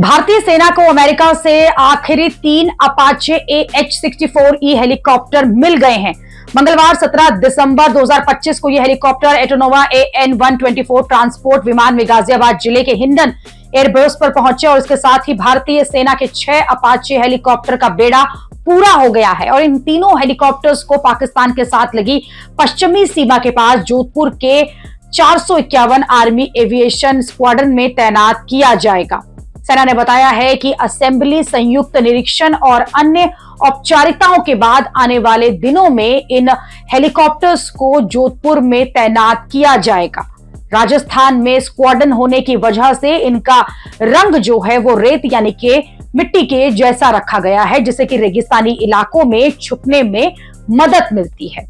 भारतीय सेना को अमेरिका से आखिरी 3 अपाचे AH-64E हेलीकॉप्टर मिल गए हैं। मंगलवार 17 दिसंबर 2025 को यह हेलीकॉप्टर एटोनोवा AN-124 ट्रांसपोर्ट विमान में गाजियाबाद जिले के हिंडन एयरबेस पर पहुंचे और इसके साथ ही भारतीय सेना के 6 अपाचे हेलीकॉप्टर का बेड़ा पूरा हो गया है और इन तीनों हेलीकॉप्टर्स को पाकिस्तान के साथ लगी पश्चिमी सीमा के पास जोधपुर के 451 आर्मी एविएशन स्क्वाड्रन में तैनात किया जाएगा। सेना ने बताया है कि असेंबली, संयुक्त निरीक्षण और अन्य औपचारिकताओं के बाद आने वाले दिनों में इन हेलीकॉप्टर्स को जोधपुर में तैनात किया जाएगा। राजस्थान में स्क्वाड्रन होने की वजह से इनका रंग जो है वो रेत यानी कि मिट्टी के जैसा रखा गया है, जिससे कि रेगिस्तानी इलाकों में छुपने में मदद मिलती है।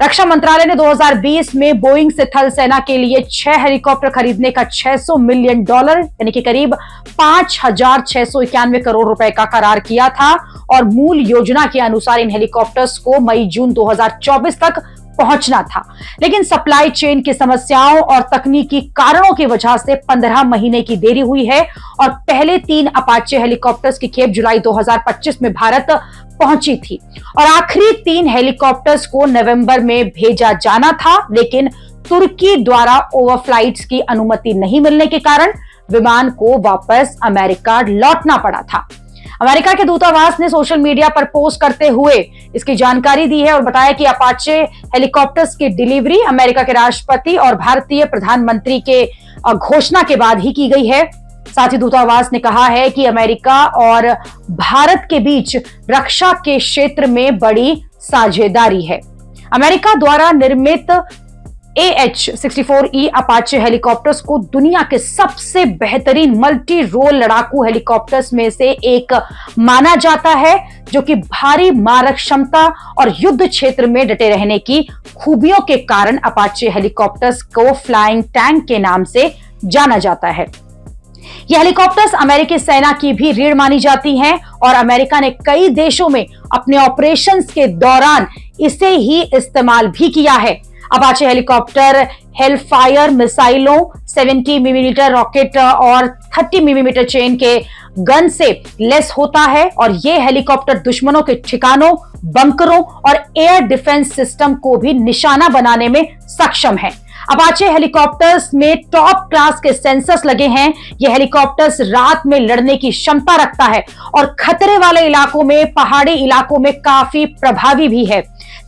रक्षा मंत्रालय ने 2020 में बोइंग से थल सेना के लिए 6 हेलीकॉप्टर खरीदने का $600 मिलियन यानी कि करीब 5,691 करोड़ रुपए का करार किया था और मूल योजना के अनुसार इन हेलीकॉप्टर्स को मई-जून 2024 तक पहुंचना था, लेकिन सप्लाई चेन की समस्याओं और तकनीकी कारणों की वजह से 15 महीने की देरी हुई है और पहले 3 अपाचे हेलीकॉप्टर्स की खेप जुलाई 2025 में भारत पहुंची थी और आखिरी 3 हेलीकॉप्टर्स को नवंबर में भेजा जाना था, लेकिन तुर्की द्वारा ओवरफ्लाइट्स की अनुमति नहीं मिलने के कारण विमान को वापस अमेरिका लौटना पड़ा था। अमेरिका के दूतावास ने सोशल मीडिया पर पोस्ट करते हुए इसकी जानकारी दी है और बताया कि अपाचे हेलीकॉप्टर्स की डिलीवरी अमेरिका के राष्ट्रपति और भारतीय प्रधानमंत्री के घोषणा के बाद ही की गई है। साथ ही दूतावास ने कहा है कि अमेरिका और भारत के बीच रक्षा के क्षेत्र में बड़ी साझेदारी है। अमेरिका द्वारा निर्मित AH-64E अपाचे हेलीकॉप्टर्स को दुनिया के सबसे बेहतरीन मल्टी रोल लड़ाकू हेलीकॉप्टर्स में से एक माना जाता है, जो कि भारी मारक क्षमता और युद्ध क्षेत्र में डटे रहने की खूबियों के कारण अपाचे हेलीकॉप्टर्स को फ्लाइंग टैंक के नाम से जाना जाता है। ये हेलीकॉप्टर्स अमेरिकी सेना की भी रीढ़ मानी जाती हैं और अमेरिका ने कई देशों में अपने ऑपरेशंस के दौरान इसे ही इस्तेमाल भी किया है। अपाचे हेलीकॉप्टर हेलफायर मिसाइलों, 70 मिलीमीटर रॉकेट और 30 मिलीमीटर चेन के गन से लेस होता है और यह हेलीकॉप्टर दुश्मनों के ठिकानों, बंकरों और एयर डिफेंस सिस्टम को भी निशाना बनाने में सक्षम है। अपाचे हेलीकॉप्टर्स में टॉप क्लास के सेंसर्स लगे हैं। यह हेलीकॉप्टर्स रात में लड़ने की क्षमता रखता है और खतरे वाले इलाकों में, पहाड़ी इलाकों में काफी प्रभावी भी है।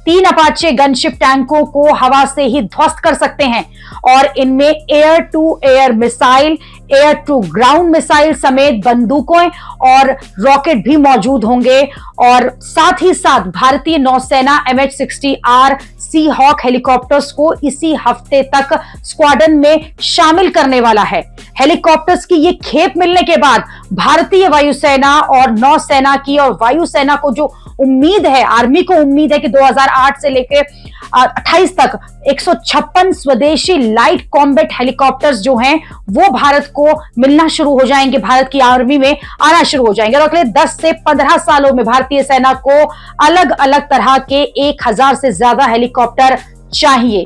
3 अपाचे गनशिप टैंकों को हवा से ही ध्वस्त कर सकते हैं और इनमें air to air missile, air to ground missile समेत बंदूकों और रॉकेट भी मौजूद होंगे और साथ ही साथ भारतीय नौसेना MH-60R सी हॉक हेलीकॉप्टर्स को इसी हफ्ते तक स्क्वाड्रन में शामिल करने वाला है। हेलीकॉप्टर्स की ये खेप मिलने के बाद भारतीय वायुसेना और नौसेना की और वायुसेना को जो उम्मीद है, आर्मी को उम्मीद है कि 2008 से लेकर 28 तक 156 स्वदेशी लाइट कॉम्बैट हेलीकॉप्टर्स जो हैं वो भारत को मिलना शुरू हो जाएंगे, भारत की आर्मी में आना शुरू हो जाएंगे और अगले 10 से 15 सालों में भारतीय सेना को अलग अलग तरह के 1000 से ज्यादा हेलीकॉप्टर चाहिए।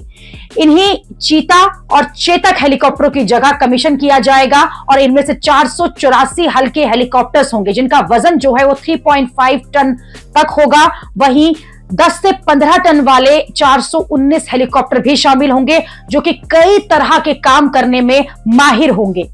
इन्हीं चीता और चेतक हेलीकॉप्टरों की जगह कमीशन किया जाएगा और इनमें से 484 हल्के हेलीकॉप्टर्स होंगे जिनका वजन जो है वो 3.5 टन तक होगा। वहीं 10 से 15 टन वाले 419 हेलीकॉप्टर भी शामिल होंगे जो कि कई तरह के काम करने में माहिर होंगे।